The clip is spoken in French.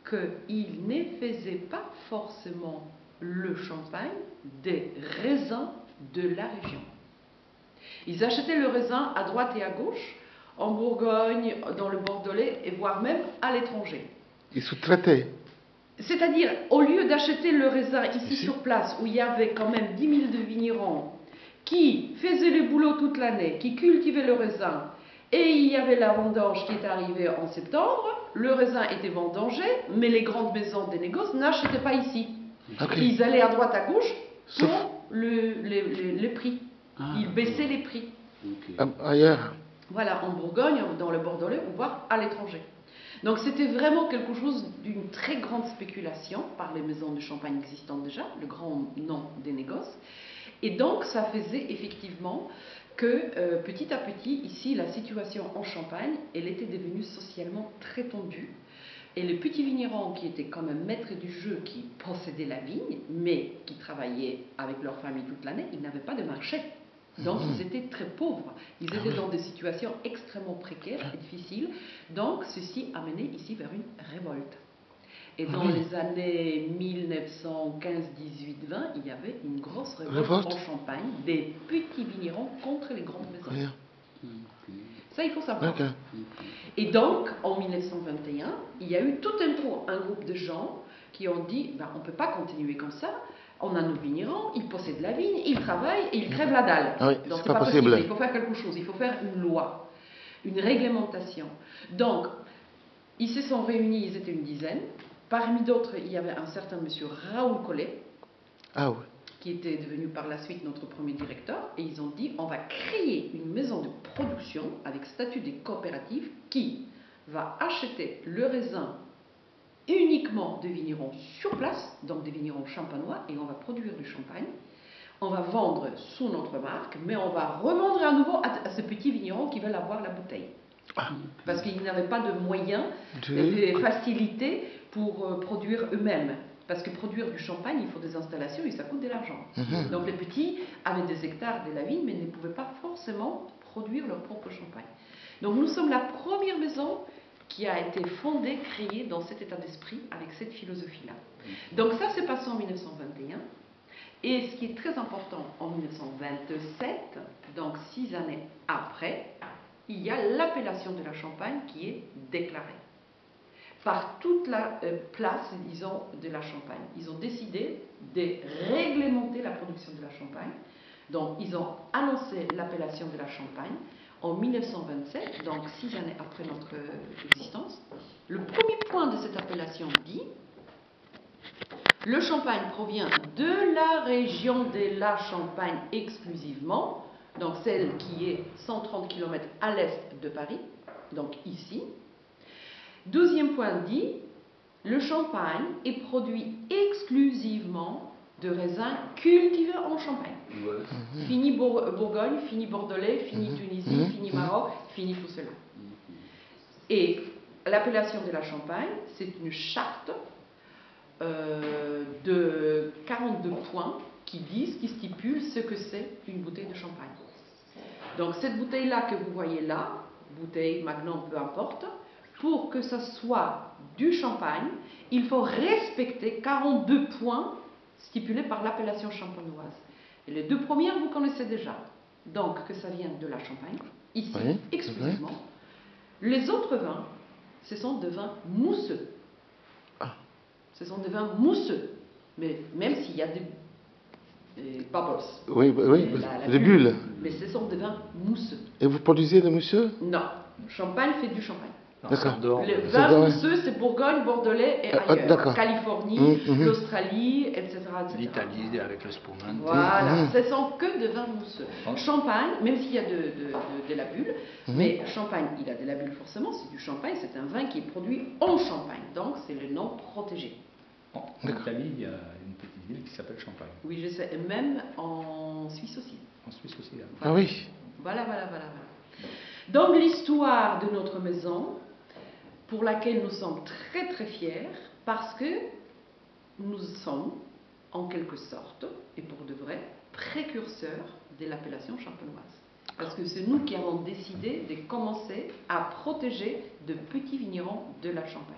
qu'ils ne faisaient pas forcément le champagne des raisins de la région. Ils achetaient le raisin à droite et à gauche, en Bourgogne, dans le Bordelais, et voire même à l'étranger. Ils sous-traitaient. C'est-à-dire, au lieu d'acheter le raisin ici sur place, où il y avait quand même 10 000 de vignerons qui faisaient le boulot toute l'année, qui cultivaient le raisin, et il y avait la vendange qui est arrivée en septembre, le raisin était vendangé, mais les grandes maisons des négoces n'achetaient pas ici. Okay. Ils allaient à droite à gauche Sauf... pour le prix. Ils baissaient les prix. Okay. Ailleurs. Voilà, en Bourgogne, dans le Bordelais, ou voire à l'étranger. Donc c'était vraiment quelque chose d'une très grande spéculation par les maisons de champagne existantes déjà, le grand nom des négoces. Et donc ça faisait effectivement que petit à petit, ici, la situation en Champagne, elle était devenue socialement très tendue. Et les petits vignerons qui étaient quand même maîtres du jeu, qui possédaient la vigne, mais qui travaillaient avec leur famille toute l'année, ils n'avaient pas de marché. Donc ils étaient très pauvres, ils étaient dans des situations extrêmement précaires et difficiles, donc ceci amenait ici vers une révolte. Et dans les années 1915, 18, 20, il y avait une grosse révolte en Champagne des petits vignerons contre les grandes maisons. Ça, il faut savoir. Et donc, en 1921, il y a eu tout un groupe de gens qui ont dit, ben, on ne peut pas continuer comme ça. On a nos vignerons, ils possèdent la vigne, ils travaillent et ils crèvent la dalle. Oui, donc c'est pas possible. Il faut faire quelque chose, il faut faire une loi, une réglementation. Donc, ils se sont réunis, ils étaient une dizaine. Parmi d'autres, il y avait un certain monsieur Raoul Collet, qui était devenu par la suite notre premier directeur, et ils ont dit, on va créer une maison de production avec statut des coopératives qui va acheter le raisin uniquement de vignerons sur place, donc des vignerons champenois, et on va produire du champagne. On va vendre sous notre marque, mais on va revendre à nouveau à ces petits vignerons qui veulent avoir la bouteille. Parce qu'ils n'avaient pas de moyens, de facilité pour produire eux-mêmes. Parce que produire du champagne, il faut des installations et ça coûte de l'argent. Donc les petits avaient des hectares de la vigne, mais ne pouvaient pas forcément produire leur propre champagne. Donc nous sommes la première maison qui a été fondée, créée dans cet état d'esprit, avec cette philosophie-là. Donc ça s'est passé en 1921. Et ce qui est très important, en 1927, donc 6 années après, il y a l'appellation de la Champagne qui est déclarée par toute la place, disons, de la Champagne. Ils ont décidé de réglementer la production de la Champagne. Donc, ils ont annoncé l'appellation de la Champagne en 1927, donc 6 années après notre existence. Le premier point de cette appellation dit: le champagne provient de la région de la Champagne exclusivement, donc celle qui est 130 km à l'est de Paris, donc ici. Deuxième point dit: le champagne est produit exclusivement de raisins cultivés en Champagne. Fini Bourgogne, fini Bordelais, fini Tunisie, fini Maroc, fini tout cela. Et l'appellation de la Champagne, c'est une charte de 42 points qui stipulent ce que c'est une bouteille de champagne. Donc cette bouteille-là que vous voyez là, bouteille, magnum, peu importe, pour que ce soit du champagne, il faut respecter 42 points stipulés par l'appellation champenoise. Et les deux premières, vous connaissez déjà. Donc, que ça vient de la Champagne, ici, exclusivement. Les autres vins, ce sont des vins mousseux. Ce sont des vins mousseux. Mais même s'il y a des bubbles. Des bulles. Mais ce sont des vins mousseux. Et vous produisez des mousseux? Non. Champagne fait du champagne. D'accord. Les vins mousseux, c'est Bourgogne, Bordelais et ailleurs. Californie, l'Australie, etc. L'Italie avec le spumante. Voilà, ce sont que de vins mousseux. Champagne, même s'il y a de la bulle, mais champagne, il a de la bulle forcément, c'est du champagne, c'est un vin qui est produit en Champagne, donc c'est le nom protégé. En Italie, il y a une petite ville qui s'appelle Champagne. Oui, je sais, et même en Suisse aussi. En Suisse aussi, là. Voilà. Ah oui. Voilà. Donc l'histoire de notre maison, pour laquelle nous sommes très très fiers, parce que nous sommes, en quelque sorte, et pour de vrai, précurseurs de l'appellation champenoise. Parce que c'est nous qui avons décidé de commencer à protéger de petits vignerons de la Champagne.